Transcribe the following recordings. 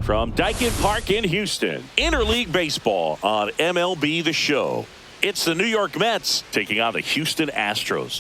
From Daikin Park in Houston, interleague baseball on MLB The Show. It's the New York Mets taking on the Houston Astros.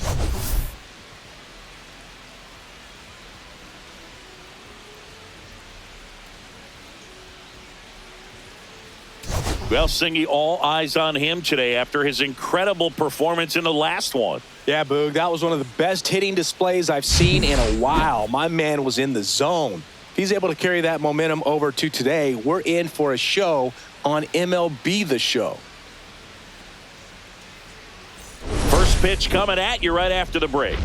Well, Singy, all eyes on him today after his incredible performance in the last one. Yeah, Boog, that was one of the best hitting displays I've seen in a while. My man was in the zone. He's able to carry that momentum over to today. We're in for a show on MLB The Show. First pitch coming at you right after the break.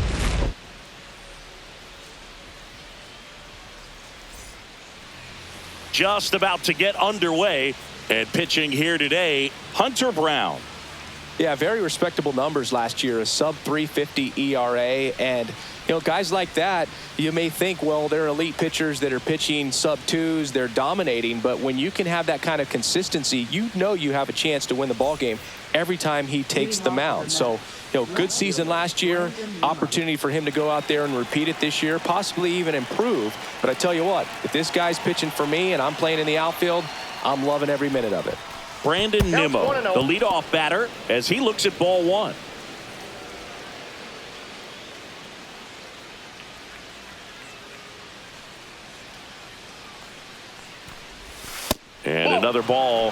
Just about to get underway. And pitching here today, Hunter-Brown. Yeah, very respectable numbers last year, a sub-350 ERA. And, you know, guys like that, you may think, well, they're elite pitchers that are pitching sub-2s, they're dominating. But when you can have that kind of consistency, you know you have a chance to win the ball game every time he takes the mound. So, you know, good season last year, opportunity for him to go out there and repeat it this year, possibly even improve. But I tell you what, if this guy's pitching for me and I'm playing in the outfield, I'm loving every minute of it. Brandon Nimmo, the leadoff batter, as he looks at ball one. And another ball.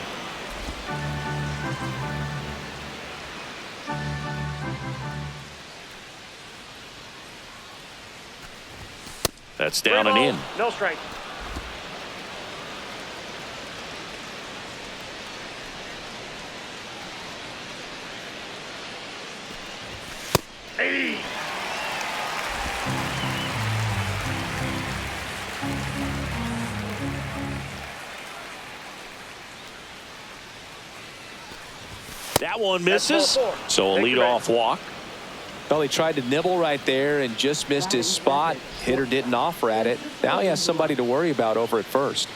That's down and in. No strike. That one misses, so a leadoff walk. Well, he tried to nibble right there and just missed his spot. Hitter didn't offer at it. Now he has somebody to worry about over at first.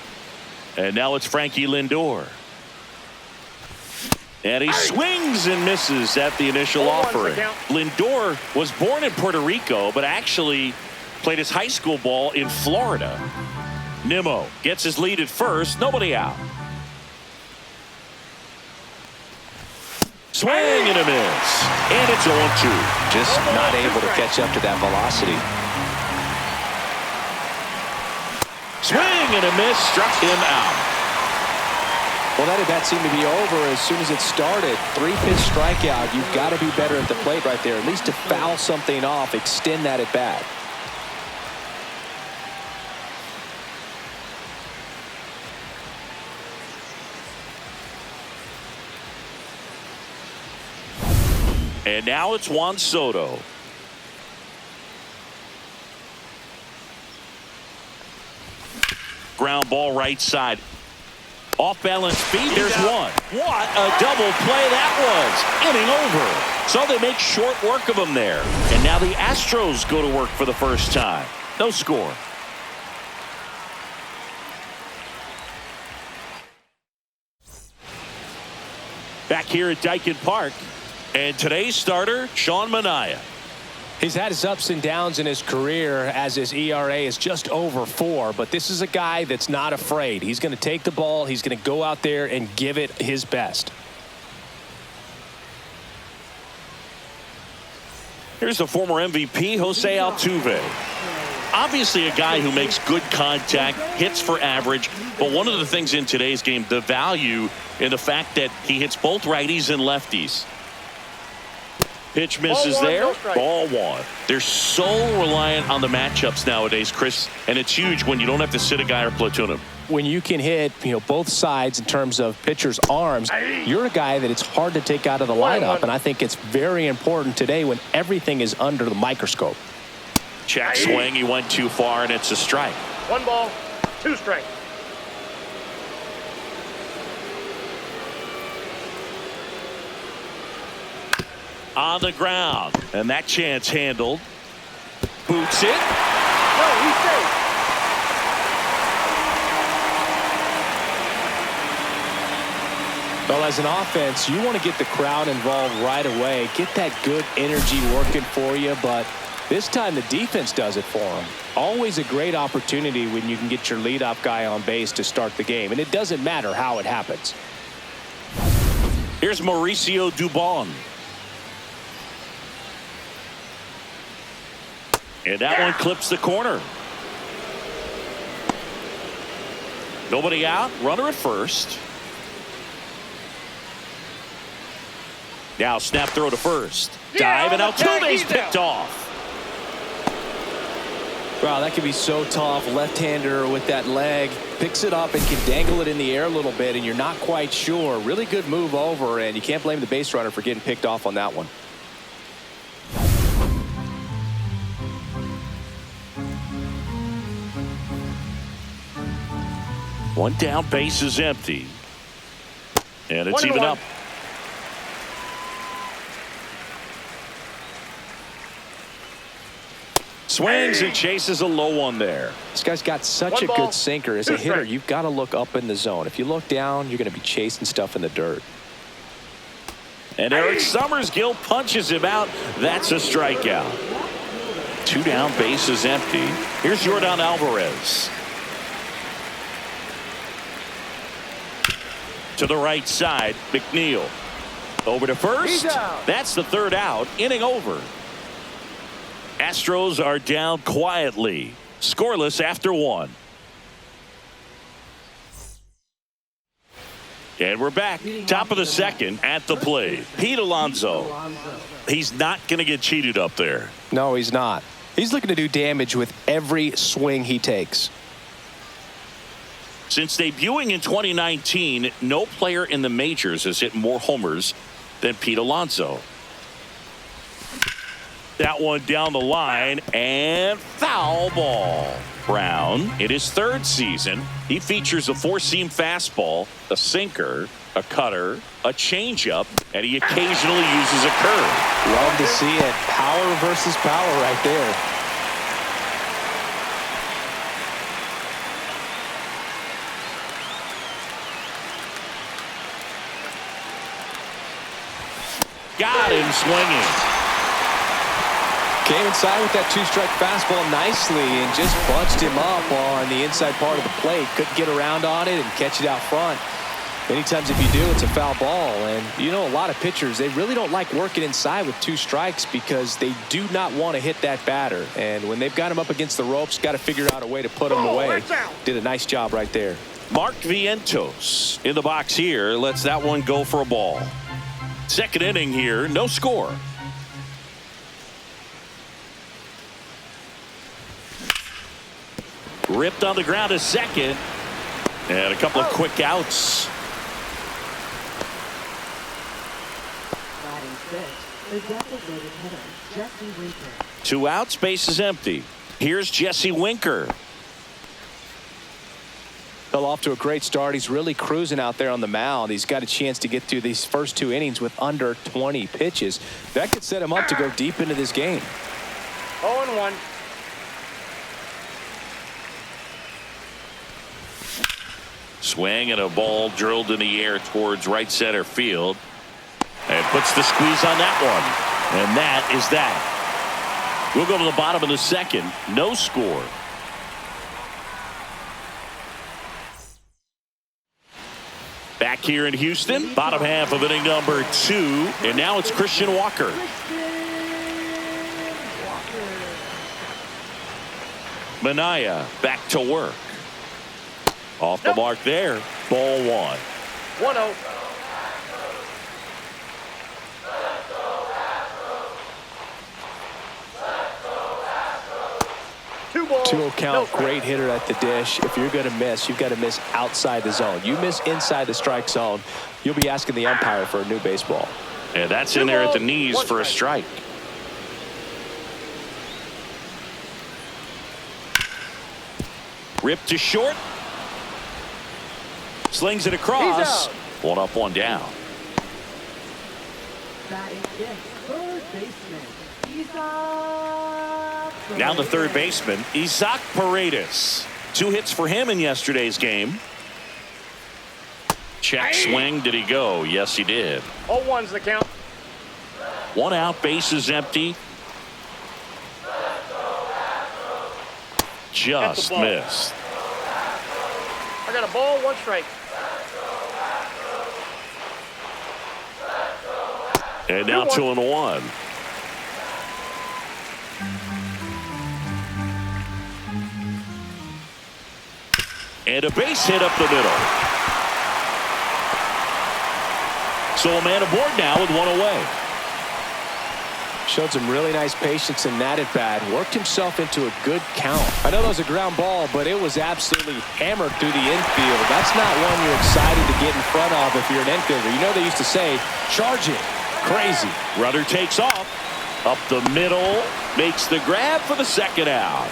And now it's Frankie Lindor. And he swings and misses at the initial offering. Lindor was born in Puerto Rico, but actually played his high school ball in Florida. Nimmo gets his lead at first, nobody out. Swing and a miss. And it's 0-2. Just not able to catch up to that velocity. Swing and a miss, struck him out. Well, that at bat seemed to be over as soon as it started. 3-pitch strikeout. You've got to be better at the plate right there, at least to foul something off, extend that at bat. And now it's Juan Soto. Ground ball right side. Off balance feet. There's one. What a double play that was. Inning over. So they make short work of him there. And now the Astros go to work for the first time. No score. Back here at Daikin Park. And today's starter, H.O.U-H.Brown. He's had his ups and downs in his career as his ERA is just over 4. But this is a guy that's not afraid. He's going to take the ball. He's going to go out there and give it his best. Here's the former MVP, Jose Altuve. Obviously a guy who makes good contact, hits for average. But one of the things in today's game, the value in the fact that he hits both righties and lefties. Pitch misses there. Ball one. They're so reliant on the matchups nowadays, Chris, and it's huge when you don't have to sit a guy or platoon him. When you can hit, you know, both sides in terms of pitchers' arms, you're a guy that it's hard to take out of the lineup, and I think it's very important today when everything is under the microscope. Check swing. He went too far, and it's a strike. 1 ball, 2 strikes. On the ground, and that chance handled. Boots it. No, he's safe. Well, as an offense, you want to get the crowd involved right away. Get that good energy working for you, but This time the defense does it for him. Always a great opportunity when you can get your leadoff guy on base to start the game, and it doesn't matter how it happens. Here's Mauricio Dubon. And that one clips the corner. Nobody out. Runner at first. Now snap throw to first. Dive, and Altuve's picked off. Wow, that can be so tough. Left-hander with that leg. Picks it up and can dangle it in the air a little bit, and you're not quite sure. Really good move over, and you can't blame the base runner for getting picked off on that one. One down, base is empty. And it's 1-1. even up. Swings and chases a low one there. This guy's got such One a ball, good sinker. As a 2 hitter, strikes. you've got to look up in the zone. If you look down, you're going to be chasing stuff in the dirt. And Eric Summersgill punches him out. That's a strikeout. 2 down, base is empty. Here's Yordan Alvarez. To the right side, McNeil. Over to first. He's out. That's the 3rd out. Inning over. Astros are down quietly. Scoreless after 1. And we're back. Top of the 2nd at the plate. Pete Alonso. He's not going to get cheated up there. No, he's not. He's looking to do damage with every swing he takes. Since debuting in 2019, no player in the majors has hit more homers than Pete Alonso. That one down the line, and foul ball. Brown, in his 3rd season, he features a 4-seam fastball, a sinker, a cutter, a changeup, and he occasionally uses a curve. Love to see it. Power versus power right there. Got him swinging. Came inside with that 2-strike fastball nicely and just bunched him up on the inside part of the plate. Couldn't get around on it and catch it out front. Many times if you do, it's a foul ball. And you know, a lot of pitchers, they really don't like working inside with 2 strikes because they do not want to hit that batter. And when they've got him up against the ropes, got to figure out a way to put him away. Did a nice job right there. Mark Vientos in the box here. Lets that one go for a ball. 2nd inning here, no score. Ripped on the ground to second. And a couple of quick outs. Batting 6, the designated hitter, Jesse Winker. 2 outs, base is empty. Here's Jesse Winker. Fell off to a great start. He's really cruising out there on the mound. He's got a chance to get through these first 2 innings with under 20 pitches. That could set him up to go deep into this game. 0-1. Swing and a ball drilled in the air towards right center field. And puts the squeeze on that one. And that is that. We'll go to the bottom of the 2nd. No score. Back here in Houston, bottom half of inning number 2. And now it's Christian Walker. Manaea back to work. Off the mark there. Ball 1. 1-0. Two balls. 2-0 count, great hitter at the dish. If you're going to miss, you've got to miss outside the zone. You miss inside the strike zone, you'll be asking the umpire for a new baseball. And that's in there at the knees for a strike. Ripped to short. Slings it across. He's out. 1 up, 1 down. Batting 6, 3rd baseman, Isaac. Now the 3rd baseman, Isaac Paredes. 2 hits for him in yesterday's game. Check swing. Did he go? Yes, he did. 0-1's the count. 1 out, base is empty. just missed. I got a ball, 1 strike. And now 2-1. And a base hit up the middle. So a man aboard now with 1 away. Showed some really nice patience in that at bat. Worked himself into a good count. I know that was a ground ball, but it was absolutely hammered through the infield. That's not one you're excited to get in front of if you're an infielder. You know they used to say, charge it. Crazy. Runner takes off. Up the middle. Makes the grab for the second out.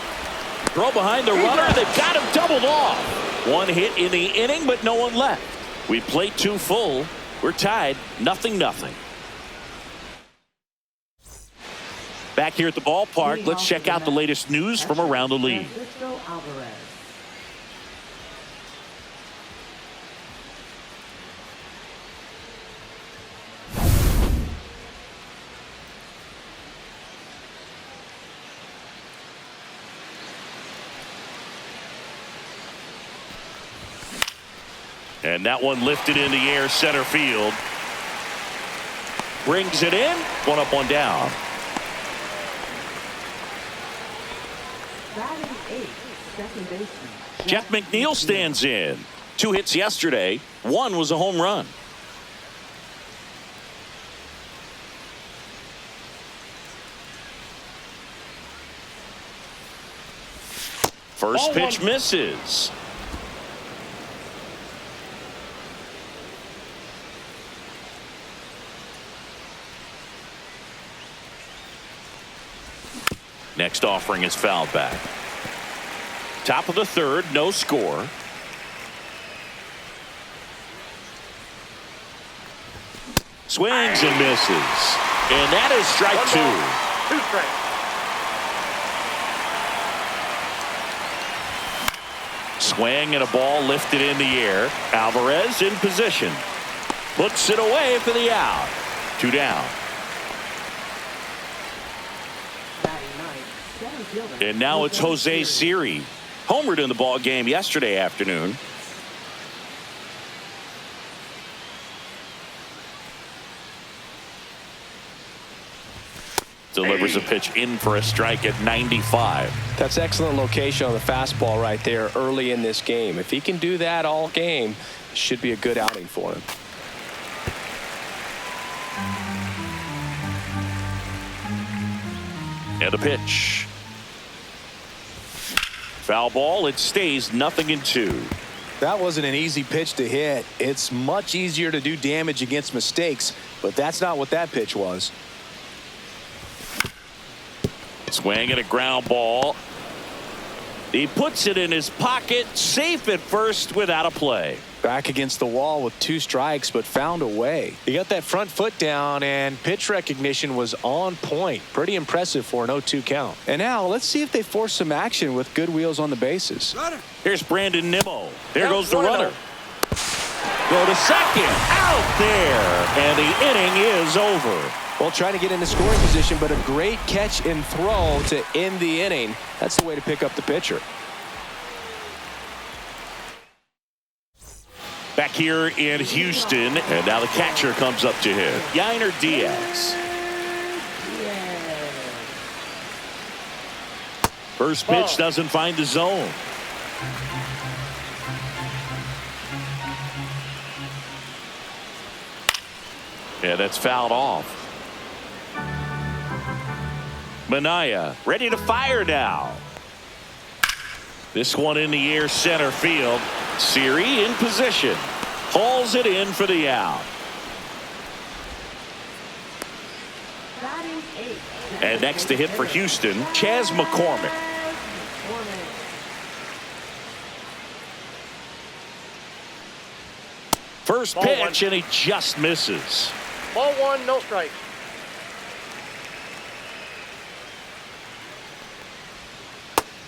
Throw behind the runner. They've got him doubled off. 1 hit in the inning, but no one left. We played 2 full. We're tied 0-0. Back here at the ballpark, let's check out the latest news from around the league. And that one lifted in the air, center field. Brings it in. 1 up, 1 down. Jeff McNeil stands in. 2 hits yesterday. 1 was a home run. First pitch misses. Next offering is fouled back. Top of the 3rd, no score. Swings and misses. And that is strike 2. 2 strikes. Swing and a ball lifted in the air. Alvarez in position. Puts it away for the out. 2 down. And now it's Jose Siri. Homered in the ball game yesterday afternoon. Delivers a pitch in for a strike at 95. That's excellent location on the fastball right there early in this game. If he can do that all game, it should be a good outing for him. And a pitch. Foul ball. It stays 0-2. That wasn't an easy pitch to hit. It's much easier to do damage against mistakes, but that's not what that pitch was. Swing and a ground ball. He puts it in his pocket, safe at first without a play. Back against the wall with 2 strikes, but found a way. He got that front foot down, and pitch recognition was on point. Pretty impressive for an 0-2 count. And now let's see if they force some action with good wheels on the bases. Here's Brandon Nimmo. There goes the runner. Go to second. Out there. And the inning is over. Well, trying to get into scoring position, but a great catch and throw to end the inning. That's the way to pick up the pitcher. Back here in Houston, and now the catcher comes up to him. Yainer Diaz. First pitch doesn't find the zone. Yeah, that's fouled off. Manaea ready to fire now. This one in the air, center field. Siri in position. Hauls it in for the out. And next to hit for Houston, Chas McCormick. First pitch, and he just misses. Ball 1, no strike.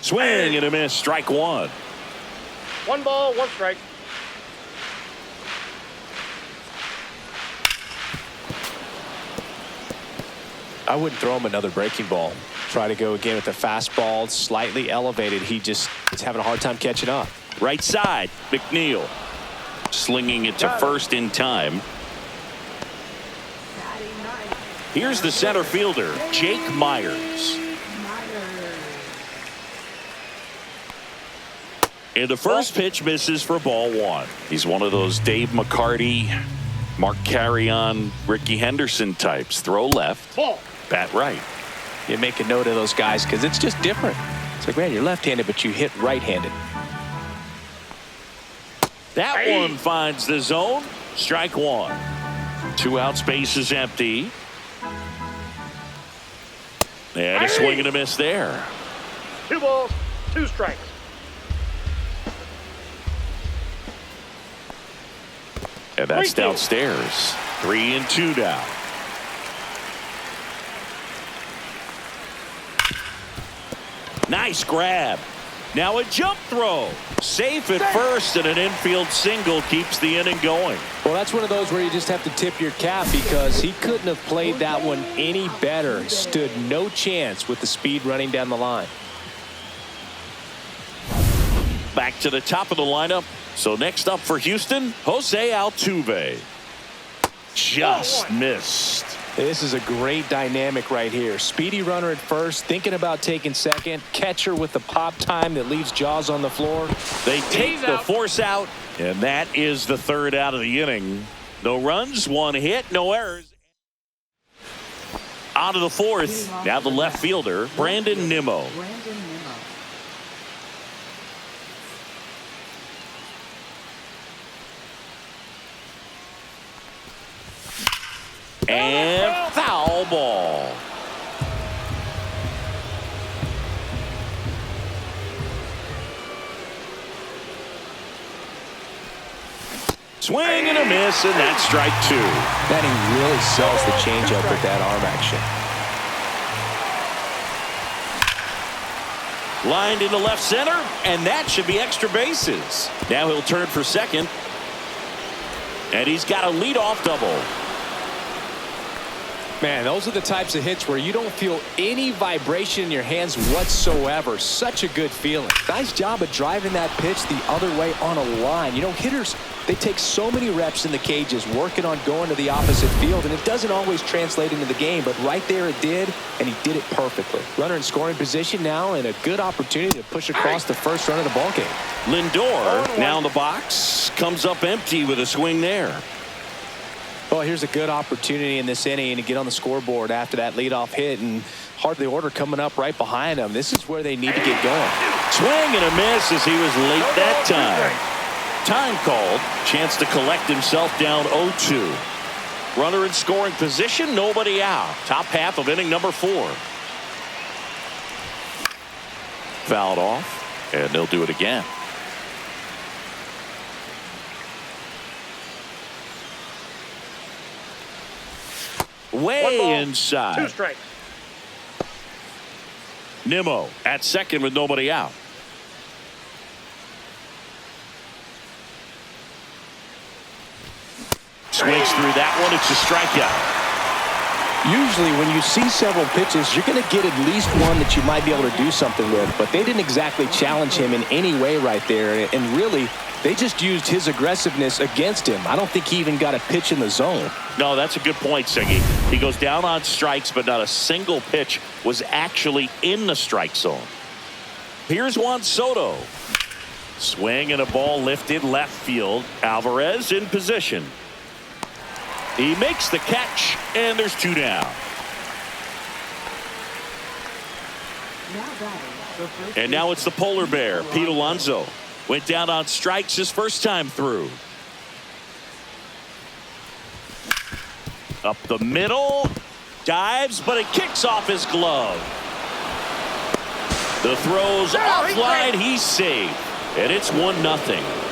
Swing and a miss, strike 1. 1 ball, 1 strike. I wouldn't throw him another breaking ball. Try to go again with the fastball, slightly elevated. He just is having a hard time catching up. Right side, McNeil. Slinging it to first in time. Here's the center fielder, Jake Myers. And the first pitch misses for ball one. He's one of those Dave McCarty, Mark Carrion, Ricky Henderson types. Throw left, bat right. You make a note of those guys because it's just different. It's like, man, you're left-handed, but you hit right-handed. That one finds the zone. Strike one. 2 outs, base is empty. And a swing and a miss there. 2 balls, 2 strikes. And that's downstairs. 3-2 now. Nice grab. Now a jump throw. Safe at first, and an infield single keeps the inning going. Well, that's one of those where you just have to tip your cap because he couldn't have played that one any better. Stood no chance with the speed running down the line. Back to the top of the lineup. So next up for Houston, Jose Altuve. Just missed. This is a great dynamic right here. Speedy runner at first, thinking about taking second. Catcher with the pop time that leaves Jaws on the floor. They take the force out, and that is the 3rd out of the inning. No runs, 1 hit, no errors. Out of the 4th, now the left fielder, Brandon Nimmo. And foul ball. Swing and a miss, and that's strike 2. That he really sells the changeup with that arm action. Lined into left center, and that should be extra bases. Now he'll turn for second. And he's got a leadoff double. Man, those are the types of hits where you don't feel any vibration in your hands whatsoever. Such a good feeling. Nice job of driving that pitch the other way on a line. You know, hitters, they take so many reps in the cages working on going to the opposite field, and it doesn't always translate into the game, but right there it did, and he did it perfectly. Runner in scoring position now, and a good opportunity to push across the first run of the ballgame. Lindor now in the box, comes up empty with a swing there. Well, here's a good opportunity in this inning to get on the scoreboard after that leadoff hit, and hardly order coming up right behind them. This is where they need to get going. Swing and a miss as he was late that time. Time called. Chance to collect himself down 0-2. Runner in scoring position, nobody out. Top half of inning number 4. Fouled off, and they'll do it again. Way inside. 2 strikes. Nimmo at second with nobody out. Swings through that one. It's a strikeout. Usually when you see several pitches, you're going to get at least one that you might be able to do something with, but they didn't exactly challenge him in any way right there, and really they just used his aggressiveness against him. I don't think he even got a pitch in the zone. No, that's a good point, Siggy. He goes down on strikes, but not a single pitch was actually in the strike zone. Here's Juan Soto. Swing and a ball lifted left field. Alvarez in position. He makes the catch, and there's 2 down. And now it's the polar bear, Pete Alonso. Went down on strikes his first time through. Up the middle. Dives, but it kicks off his glove. The throw's offline. He's safe. And it's 1-0.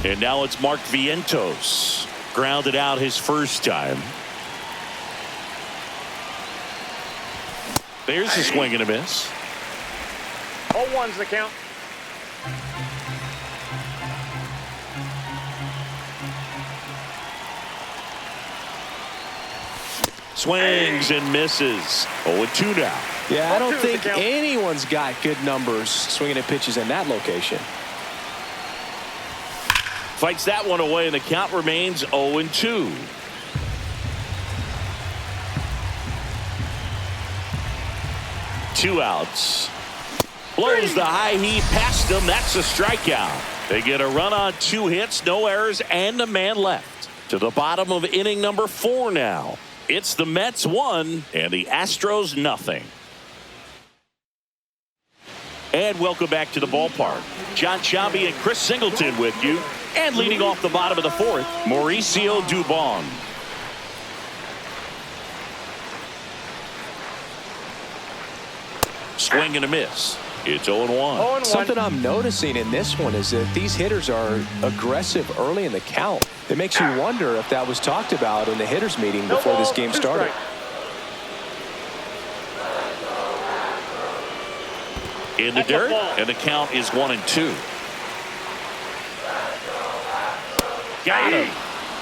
And now it's Mark Vientos. Grounded out his first time. There's a swing and a miss. 0-1's the count. Swings and misses. 0-2 now. Yeah, I don't 0-2 is the think count. anyone's got good numbers swinging at pitches in that location. Fights that one away, and the count remains 0-2. Two outs. Blows the high heat past them. That's a strikeout. They get a run on 2 hits, no errors, and a man left. To the bottom of inning number 4 now. It's the Mets 1 and the Astros nothing. And welcome back to the ballpark. John Sciambi and Chris Singleton with you. And leading off the bottom of the 4th, Mauricio Dubon. Swing and a miss. It's 0-1. 0-1. Something I'm noticing in this one is that these hitters are aggressive early in the count. It makes you wonder if that was talked about in the hitters meeting No before this ball, game 2 started. strikes. In the That's a dirt, ball. and the count is 1-2. Got him.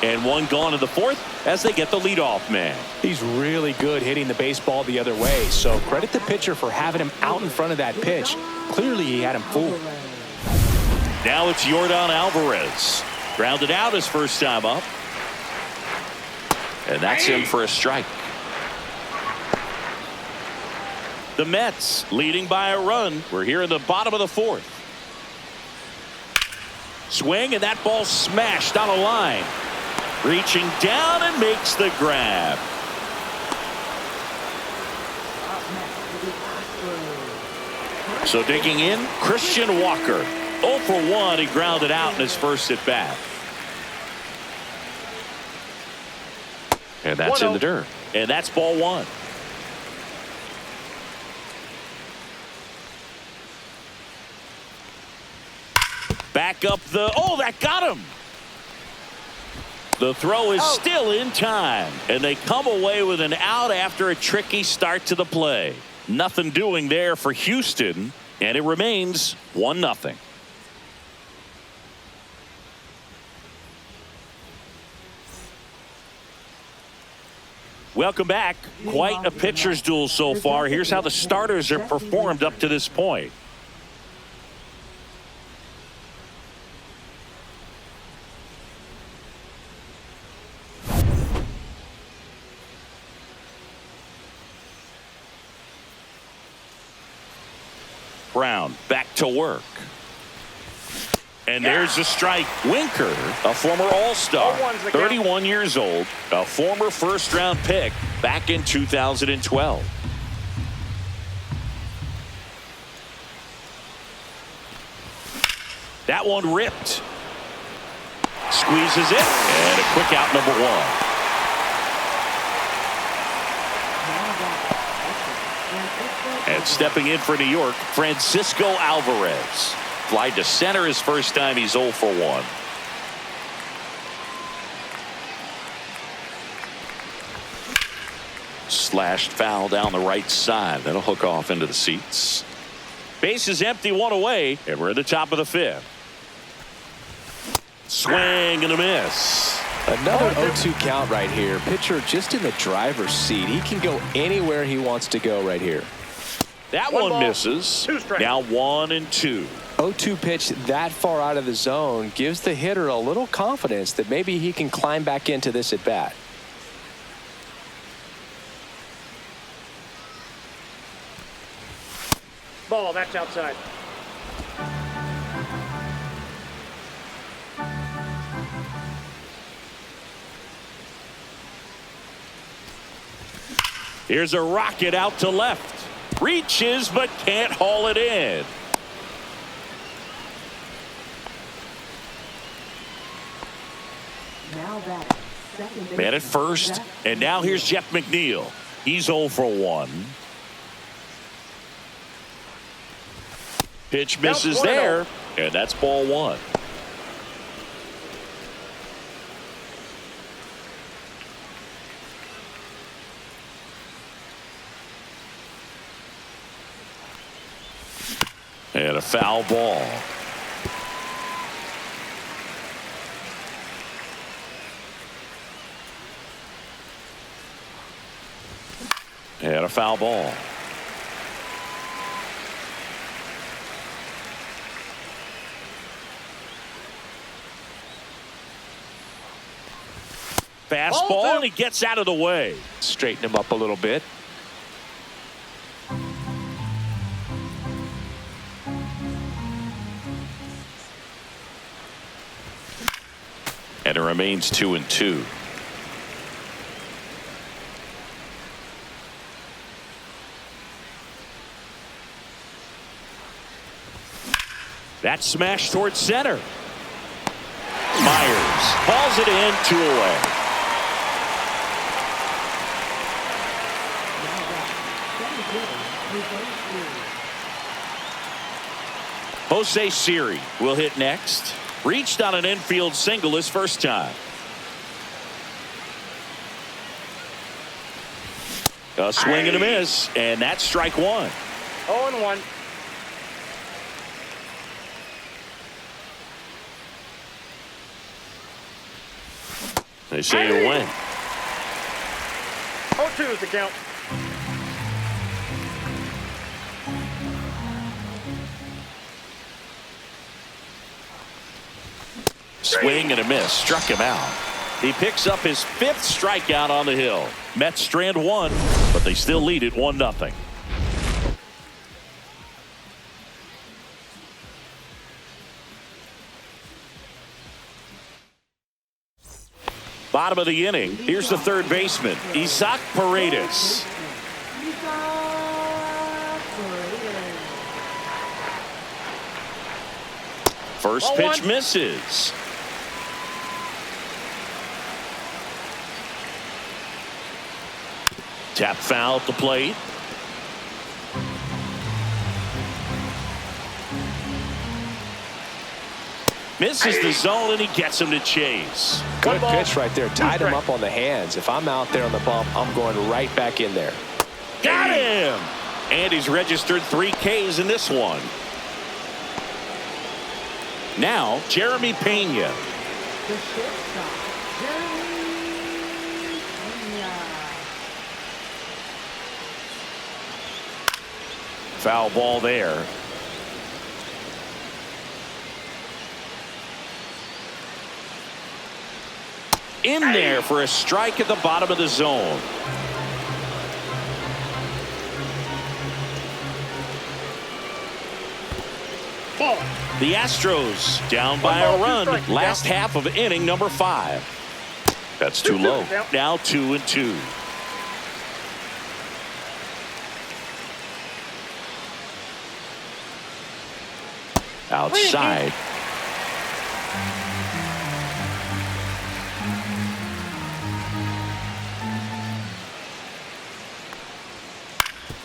And one gone in the 4th as they get the leadoff man. He's really good hitting the baseball the other way, so credit the pitcher for having him out in front of that pitch. Clearly he had him fooled. Now it's Yordan Alvarez. Grounded out his first time up. And that's him for a strike. The Mets leading by a run. We're here in the bottom of the 4th. Swing, and that ball smashed on a line. Reaching down and makes the grab. So digging in, Christian Walker. 0 for 1. He grounded out in his first at bat. And that's in the dirt. And that's ball 1. Back up the, oh, that got him. The throw is still in time, and they come away with an out after a tricky start to the play. Nothing doing there for Houston, and it remains 1-0. Welcome back. Quite a pitcher's duel so far. Here's how the starters have performed up to this point. Brown back to work. And there's a strike. Winker, a former All-Star, 31 years old, a former first-round pick back in 2012. That one ripped. Squeezes it, and a quick out, number 1. And stepping in for New York, Francisco Alvarez. Fly to center his first time. He's 0 for 1. Slashed foul down the right side. That'll hook off into the seats. Base is empty, 1 away, and we're at the top of the 5th. Swing and a miss. Another 0-2 count right here. Pitcher just in the driver's seat. He can go anywhere he wants to go right here. That One one ball, misses. 2 strikes. Now 1-2. 0-2 pitch that far out of the zone gives the hitter a little confidence that maybe he can climb back into this at bat. Ball, that's outside. Here's a rocket out to left. Reaches but can't haul it in. Man at first, and now here's Jeff McNeil. He's 0 for 1. Pitch misses there, and that's ball 1. And a foul ball. And a foul ball. Fastball, and he gets out of the way. Straighten him up a little bit. And it remains 2-2. That smash towards center. Myers hauls it in, 2 away. Jose Siri will hit next. Reached on an infield single his first time. A swing and a miss, and that's strike 1. 0-1. They say to win. 0-2 is the count. Swing and a miss. Struck him out. He picks up his 5th strikeout on the hill. Mets strand 1, but they still lead it 1-0. Bottom of the inning. Here's the third baseman, Isaac Paredes. First pitch misses. Tap foul at the plate. Misses the zone, and he gets him to chase. Good pitch right there. Tied him up on the hands. If I'm out there on the bump, I'm going right back in there. Got him! And he's registered 3 Ks in this one. Now, Jeremy Pena. The shortstop, Jeremy Pena. Foul ball there. In there for a strike at the bottom of the zone. Ball. The Astros down by a run. Last half of inning number 5. That's too low. Now 2-2. Outside.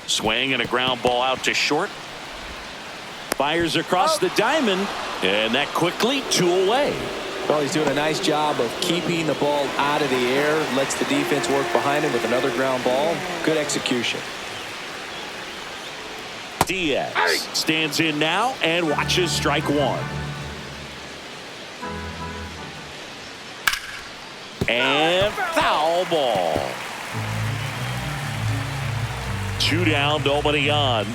Swing and a ground ball out to short. Fires across the diamond, and that quickly 2 away. Well, he's doing a nice job of keeping the ball out of the air. Lets the defense work behind him with another ground ball. Good execution. Diaz stands in now and watches strike 1. And foul ball. 2 down, nobody on.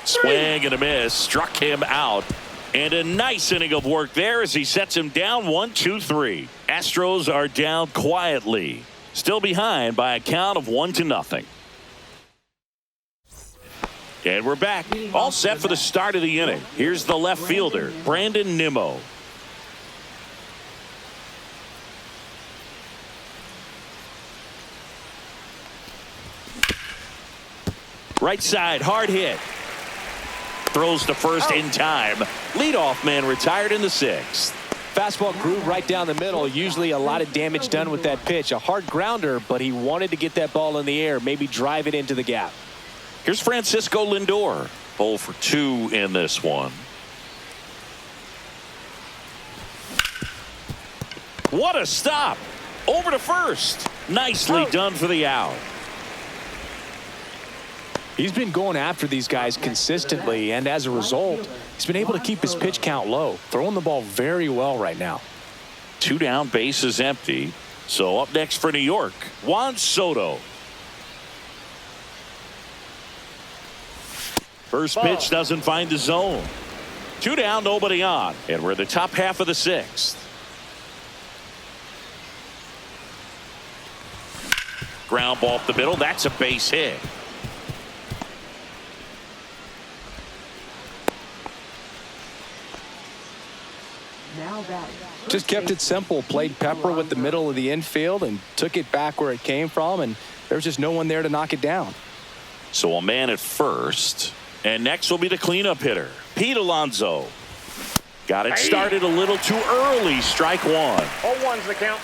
Swing and a miss. Struck him out. And a nice inning of work there as he sets him down 1-2-3. Astros are down quietly. Still behind by a count of 1-0. And we're back. All set for the start of the inning. Here's the left fielder, Brandon Nimmo. Right side, hard hit. Throws to first in time. Leadoff man retired in the 6th. Fastball groove right down the middle. Usually a lot of damage done with that pitch. A hard grounder, but he wanted to get that ball in the air, maybe drive it into the gap. Here's Francisco Lindor. 0 for 2 in this one. What a stop. Over to first. Nicely done for the out. He's been going after these guys consistently, and as a result, he's been able to keep his pitch count low, throwing the ball very well right now. 2 down, bases empty. So up next for New York, Juan Soto. First pitch doesn't find the zone. 2 down, nobody on, and we're in the top half of the 6th. Ground ball up the middle. That's a base hit. Just kept it simple, played pepper with the middle of the infield and took it back where it came from, and there's just no one there to knock it down. So a man at first, and next will be the cleanup hitter, Pete Alonso. Got it started a little too early. Strike 1. 0-1's the count.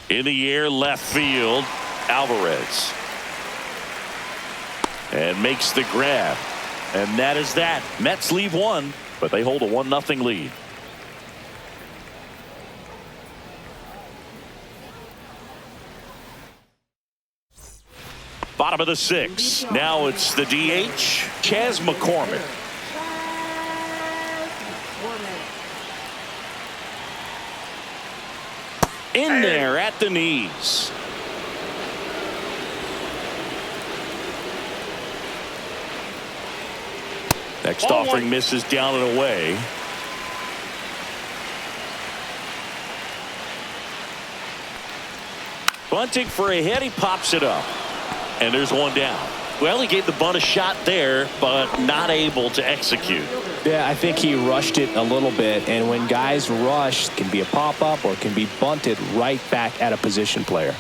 In the air, left field, Alvarez. And makes the grab. And that is that. Mets leave 1, but they hold a 1-0 lead. Bottom of the 6th. Now it's the DH, Chas McCormick. In there at the knees. Next offering misses down and away. Bunting for a hit. He pops it up. And there's 1 down. Well, he gave the bunt a shot there, but not able to execute. Yeah, I think he rushed it a little bit, and when guys rush, it can be a pop-up or it can be bunted right back at a position player.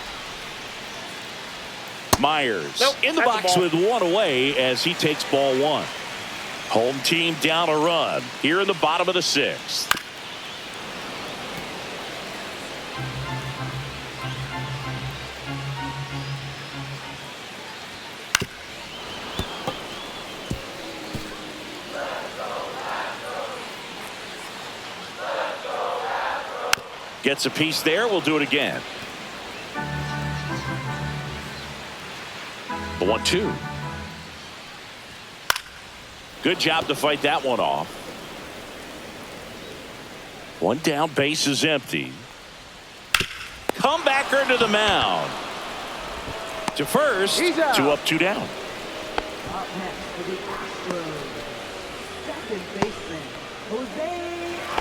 Myers in the box with 1 away as he takes ball 1. Home team down a run here in the bottom of the 6th. Gets a piece there. We'll do it again. The 1-2. Good job to fight that one off. 1 down, base is empty. Comebacker to the mound. To first. 2 up, 2 down. Up next for the Astros, second baseman,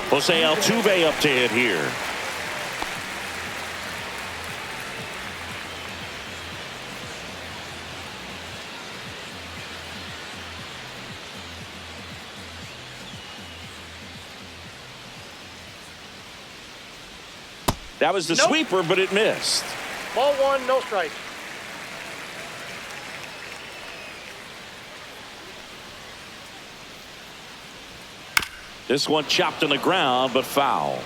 Jose Altuve up to hit here. That was the sweeper, but it missed. Ball 1, no strike. This one chopped on the ground, but foul.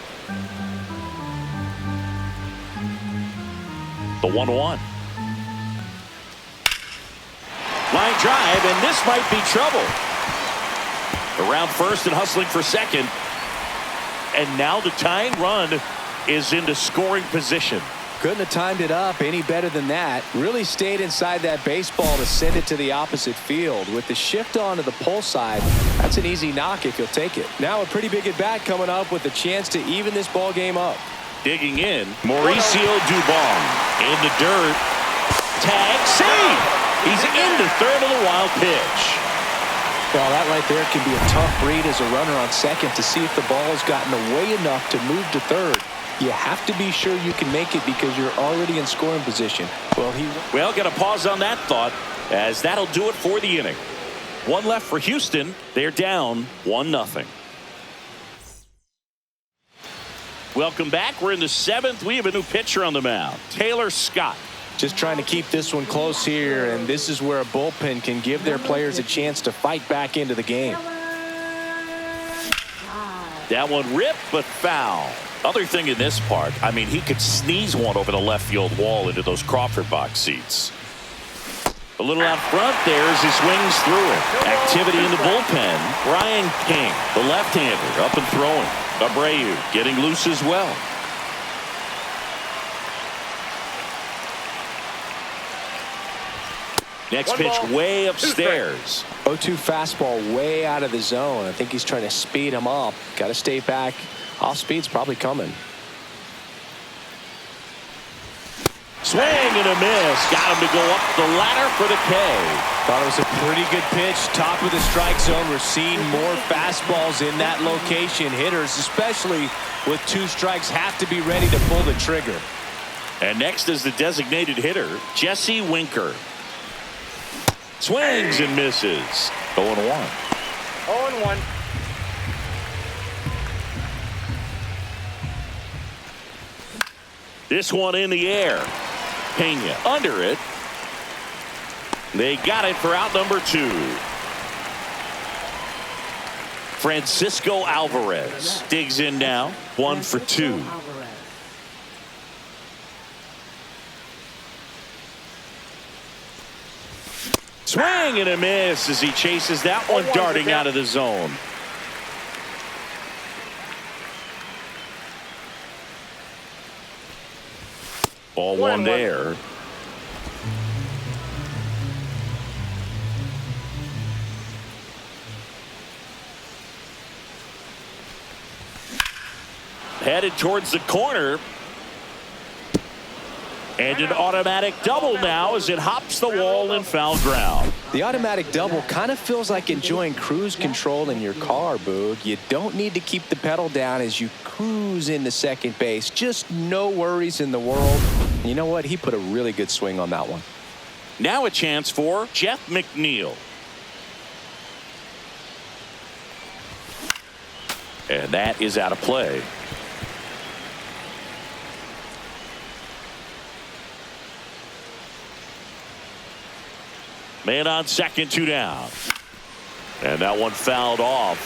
The 1-1. Line drive, and this might be trouble. Around first and hustling for second. And now the tying run is into scoring position. Couldn't have timed it up any better than that. Really stayed inside that baseball to send it to the opposite field. With the shift onto the pull side, that's an easy knock if you'll take it. Now a pretty big at bat coming up with a chance to even this ball game up. Digging in, Mauricio Dubon in the dirt. Tag, save. He's into third of the wild pitch. Well, that right there can be a tough read as a runner on second to see if the ball has gotten away enough to move to third. You have to be sure you can make it because you're already in scoring position. Well, got to pause on that thought, as that'll do it for the inning. 1 left for Houston. They're down 1-0. Welcome back. We're in the 7th. We have a new pitcher on the mound, Taylor Scott. Just trying to keep this one close here, and this is where a bullpen can give their players a chance to fight back into the game. That one ripped, but foul. Other thing in this part, I mean, he could sneeze one over the left field wall into those Crawford box seats. A little out front there as he swings through it. Activity in the bullpen. Ryan King, the left-hander, up and throwing. Abreu getting loose as well. Next pitch way upstairs. 0-2 fastball way out of the zone. I think he's trying to speed him up. Got to stay back. Off speed's probably coming. Swing and a miss. Got him to go up the ladder for the K. Thought it was a pretty good pitch. Top of the strike zone. We're seeing more fastballs in that location. Hitters, especially with 2 strikes, have to be ready to pull the trigger. And next is the designated hitter, Jesse Winker. Swings and misses. 0-1. 0-1. This one in the air. Pena under it. They got it for out number 2. Francisco Alvarez digs in now. 1 for 2. Swing and a miss as he chases that one darting out of the zone. Ball 1 there. Headed towards the corner. And an automatic double now as it hops the wall in foul ground. The automatic double kind of feels like enjoying cruise control in your car, Boog. You don't need to keep the pedal down as you cruise into second base. Just no worries in the world. And you know what? He put a really good swing on that one. Now a chance for Jeff McNeil. And that is out of play. Man on second, 2 down. And that one fouled off.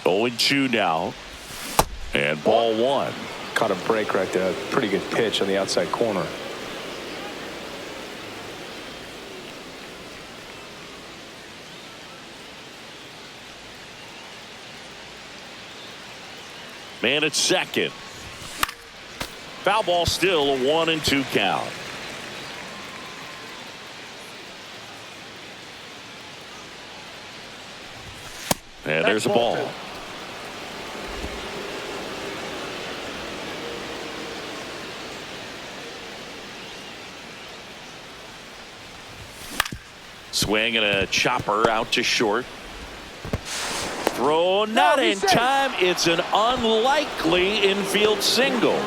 Oh, 0-2 now. And ball 1. Caught a break right there. Pretty good pitch on the outside corner. Man at second. Foul ball still, a 1-2 count. And there's a ball. Swing and a chopper out to short. Throw not in time. It's an unlikely infield single.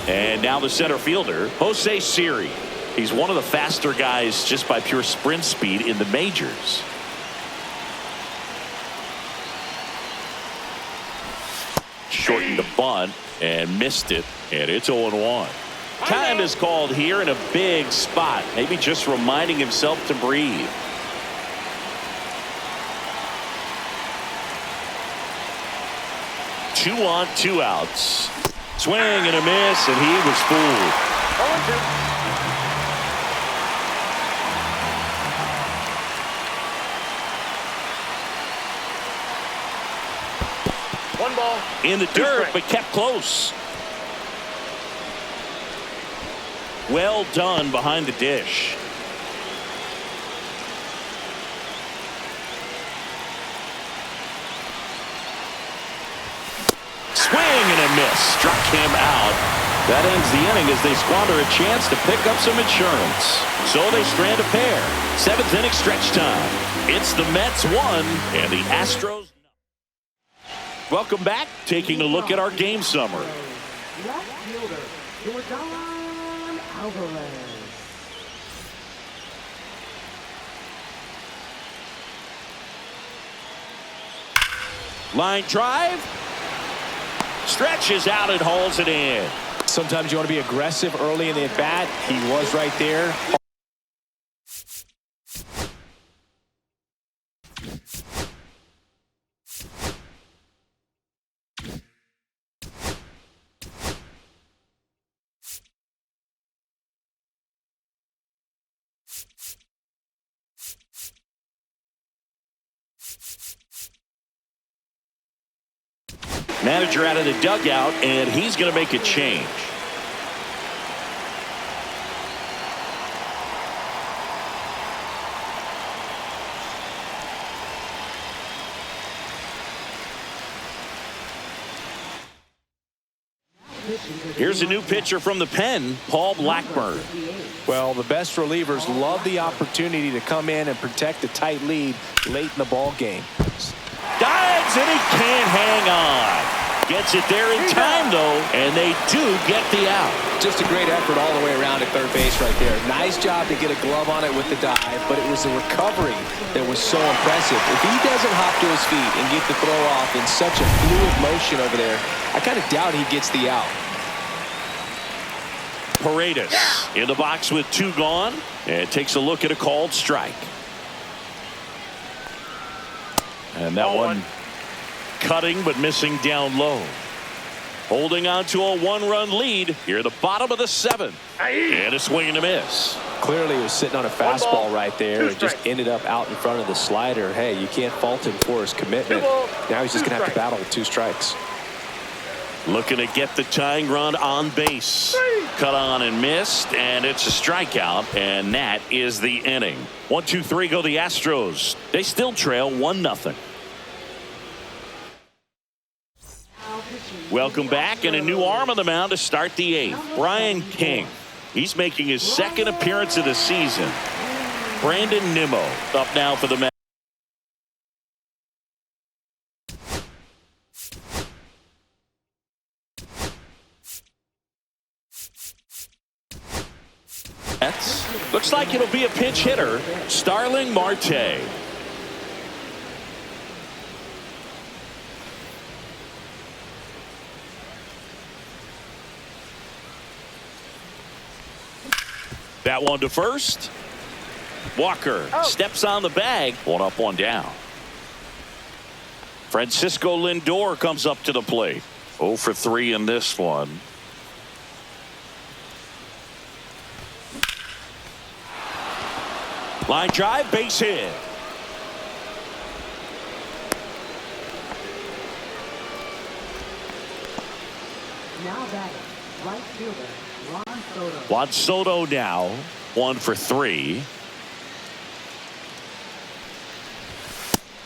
And now the center fielder, Jose Siri. He's one of the faster guys just by pure sprint speed in the majors. Shortened the bunt and missed it. And it's 0-1. Time is called here in a big spot. Maybe just reminding himself to breathe. 2 on, 2 outs. Swing and a miss, and he was fooled. 0-2. One ball. In the dirt, but kept close. Well done behind the dish. Swing and a miss. Struck him out. That ends the inning as they squander a chance to pick up some insurance. So they strand a pair. 7th inning stretch time. It's the Mets 1 and the Astros. Welcome back. Taking a look at our game summary. Left fielder, Jordan Alvarez. Line drive. Stretches out and hauls it in. Sometimes you want to be aggressive early in the at-bat. He was right there. Manager out of the dugout, and he's going to make a change. Here's a new pitcher from the pen, Paul Blackburn. Well, the best relievers love the opportunity to come in and protect a tight lead late in the ball game. Dives, and he can't hang on. Gets it there in time, though, and they do get the out. Just a great effort all the way around at third base right there. Nice job to get a glove on it with the dive, but it was the recovery that was so impressive. If he doesn't hop to his feet and get the throw off in such a fluid motion over there, I kind of doubt he gets the out. Paredes in the box with 2 gone, and takes a look at a called strike. And that one cutting but missing down low. Holding on to a 1-run lead here at the bottom of the 7th. And a swing and a miss. Clearly he was sitting on a fastball right there and just ended up out in front of the slider. Hey, you can't fault him for his commitment. Now he's just going to have to battle with 2 strikes. Looking to get the tying run on base. Cut on and missed, and it's a strikeout, and that is the inning. 1-2-3 go the Astros. They still trail 1-0. Welcome back, and a new arm on the mound to start the 8th. Brian King. He's making his 2nd appearance of the season. Brandon Nimmo up now for the Mets. Looks like it'll be a pinch hitter, Starling Marte. That one to first. Walker steps on the bag. 1 up, 1 down. Francisco Lindor comes up to the plate. 0 for 3 in this one. Line drive, base hit. Now batting, right fielder, Juan Soto. Juan Soto now 1 for 3.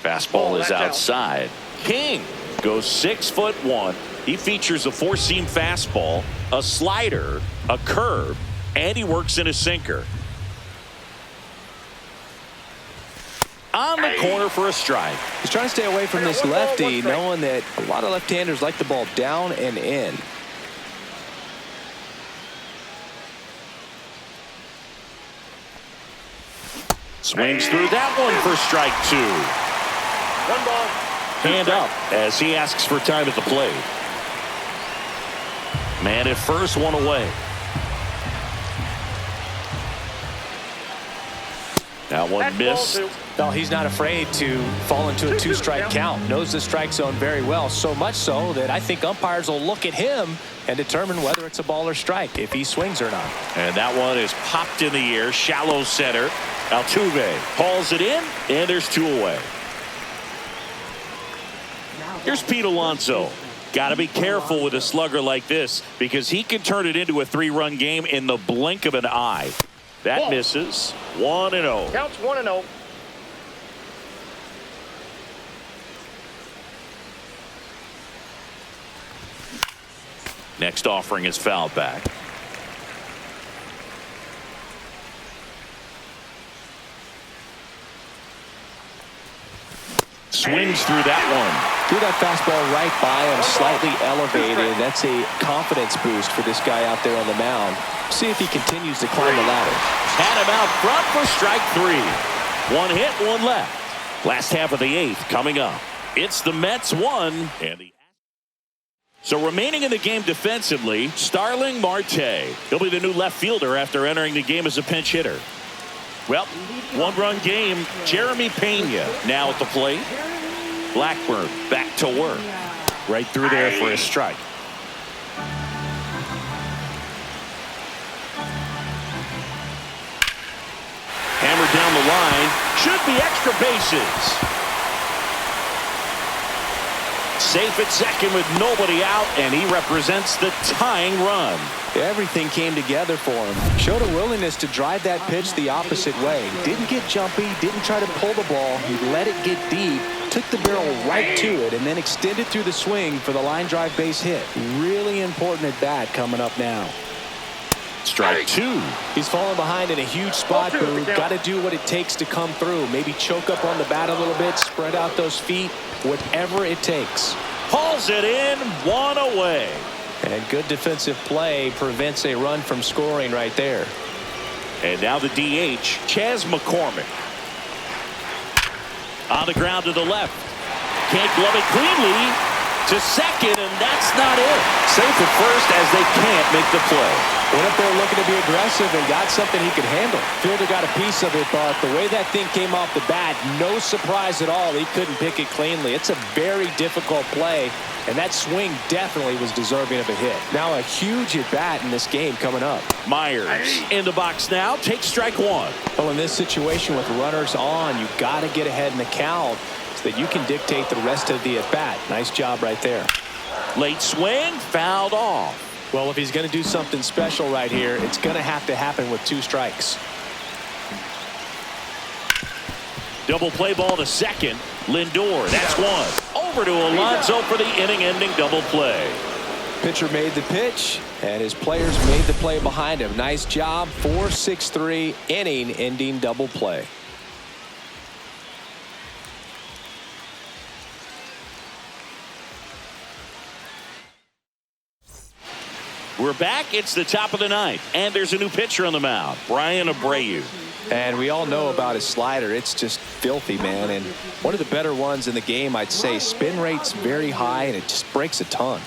Fastball is outside. King goes 6'1". He features a 4-seam fastball, a slider, a curve, and he works in a sinker. On the corner for a strike. He's trying to stay away from this lefty, knowing that a lot of left-handers like the ball down and in. Swings through that one for strike 2. 1 ball. Hand up as he asks for time at the plate. Man at first, 1 away. That one missed. No, he's not afraid to fall into a 2-strike count. Knows the strike zone very well, so much so that I think umpires will look at him and determine whether it's a ball or strike, if he swings or not. And that one is popped in the air, shallow center. Altuve hauls it in, and there's 2 away. Here's Pete Alonso. Got to be careful with a slugger like this because he can turn it into a 3-run game in the blink of an eye. That misses. 1-0. Counts 1-0. Next offering is foul back. Swings through that one. Threw that fastball right by him, slightly elevated. That's a confidence boost for this guy out there on the mound. See if he continues to climb the ladder. Had him out front for strike 3. 1 hit, 1 left. Last half of the 8th coming up. It's the Mets 1 and the So remaining in the game defensively, Starling Marte. He'll be the new left fielder after entering the game as a pinch hitter. Well, 1-run game. Jeremy Pena now at the plate. Blackburn back to work. Right through there for a strike. Hammered down the line. Should be extra bases. safe at second with nobody out, and he represents the tying run. Everything came together for him. Showed a willingness to drive that pitch the opposite way. Didn't get jumpy, didn't try to pull the ball. He let it get deep, took the barrel right to it, and then extended through the swing for the line drive base hit. Really important at bat coming up now. Strike two. He's falling behind in a huge spot, Boo. Got to do what it takes to come through. Maybe choke up on the bat a little bit, spread out those feet, whatever it takes. Hauls it in, one away. And good defensive play prevents a run from scoring right there. And now the DH, Chas McCormick. On the ground to the left. Can't glove it cleanly. To second, and that's not it. Safe at first as they can't make the play. Went up there looking to be aggressive and got something he could handle. Fielder got a piece of it, but the way that thing came off the bat, no surprise at all. He couldn't pick it cleanly. It's a very difficult play, and that swing definitely was deserving of a hit. Now a huge at bat in this game coming up. Myers in the box now. Takes strike one. Well, in this situation with runners on, you got to get ahead in the count so that you can dictate the rest of the at bat. Nice job right there. Late swing, fouled off. Well, if he's going to do something special right here, it's going to have to happen with 2 strikes. Double play ball to second. Lindor, that's one. Over to Alonso for the inning-ending double play. Pitcher made the pitch, and his players made the play behind him. Nice job. 4-6-3 inning-ending double play. We're back. It's the top of the ninth, and there's a new pitcher on the mound, Brian Abreu. And we all know about his slider. It's just filthy, man. And one of the better ones in the game, I'd say. Spin rate's very high, and it just breaks a ton.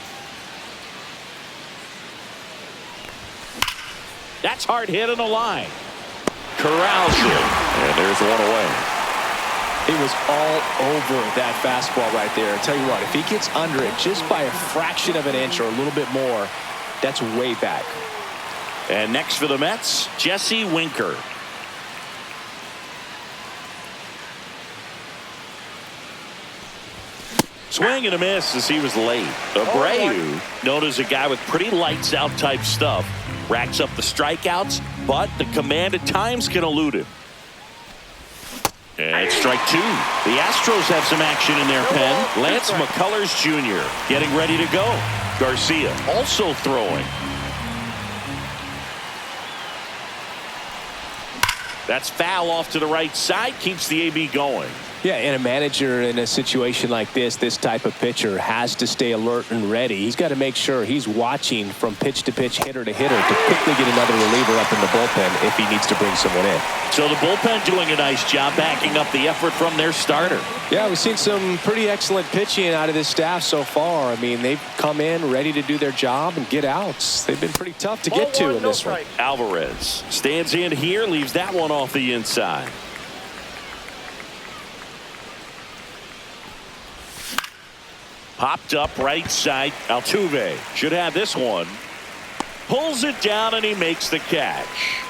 That's hard hit on the line. Corrals it, and there's one away. He was all over that fastball right there. I tell you what, if he gets under it just by a fraction of an inch or a little bit more, that's way back. And next for the Mets, Jesse Winker. Swing and a miss as he was late. Abreu, known as a guy with pretty lights out type stuff, racks up the strikeouts, but the command at times can elude him. And strike two. The Astros have some action in their pen. Lance McCullers Jr. getting ready to go. Garcia also throwing. That's foul off to the right side. Keeps the AB going. Yeah, and a manager in a situation like this type of pitcher has to stay alert and ready. He's got to make sure he's watching from pitch to pitch, hitter to hitter, to quickly get another reliever up in the bullpen if he needs to bring someone in. So the bullpen doing a nice job backing up the effort from their starter. Yeah, we've seen some pretty excellent pitching out of this staff so far. I mean, they've come in ready to do their job and get outs. They've been pretty tough to get to in this one. Alvarez stands in here, leaves that one off the inside. Popped up right side. Altuve should have this one. Pulls it down and he makes the catch.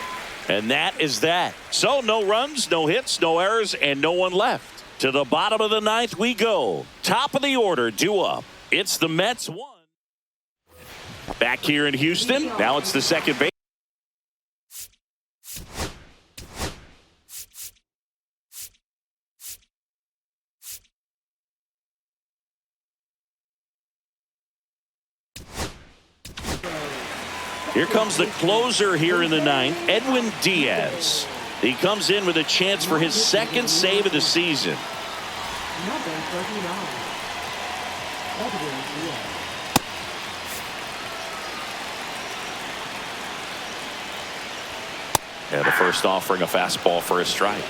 And that is that. So no runs, no hits, no errors, and no one left. To the bottom of the ninth we go. Top of the order due up. It's the Mets 1. Back here in Houston. Now it's the second base. Here comes the closer here in the ninth, Edwin Diaz. He comes in with a chance for his second save of the season. Number 39, Edwin Diaz. And the first offering a fastball for a strike.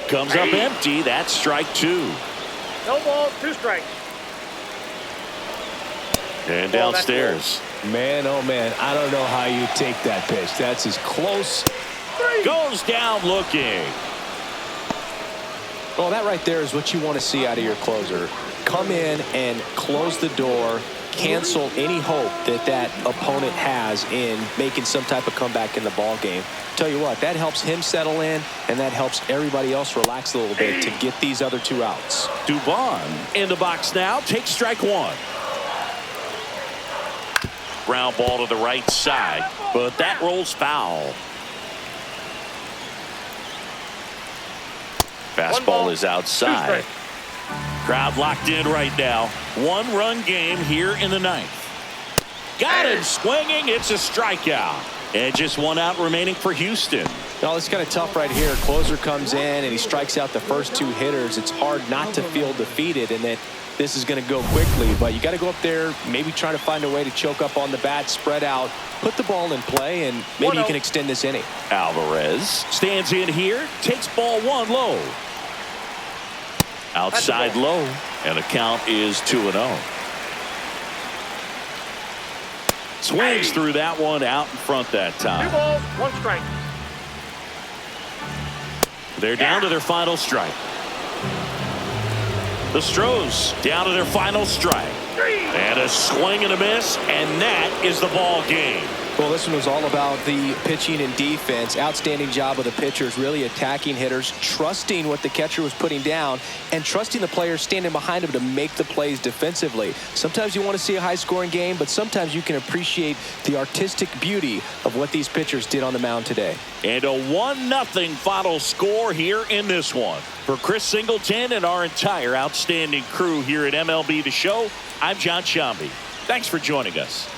Comes up empty. That's strike two. No ball, 2 strikes. And downstairs. Man, oh man, I don't know how you take that pitch. That's as close. Goes down looking. Well, that right there is what you want to see out of your closer. Come in and close the door. cancel any hope that opponent has in making some type of comeback in the ball game. Tell you what, that helps him settle in, and that helps everybody else relax a little bit to get these other 2 outs. Dubon in the box now, takes strike 1. Ground ball to the right side, but that rolls foul. Fastball is outside. Crowd locked in right now. 1-run game here in the 9th. Got him swinging. It's a strikeout. And just 1 out remaining for Houston. Well, it's kind of tough right here. Closer comes in and he strikes out the first 2 hitters. It's hard not to feel defeated and that this is going to go quickly. But you got to go up there, maybe try to find a way to choke up on the bat, spread out, put the ball in play, and maybe you can extend this inning. Alvarez stands in here, takes ball 1 low. Outside low, and the count is 2-0. Swings through that one out in front that time. 2 balls, 1 strike. They're down to their final strike. The Stros down to their final strike. And a swing and a miss, and that is the ball game. Well, this one was all about the pitching and defense. Outstanding job of the pitchers, really attacking hitters, trusting what the catcher was putting down, and trusting the players standing behind him to make the plays defensively. Sometimes you want to see a high-scoring game, but sometimes you can appreciate the artistic beauty of what these pitchers did on the mound today. And a 1-0 final score here in this one. For Chris Singleton and our entire outstanding crew here at MLB The Show, I'm John Shambi. Thanks for joining us.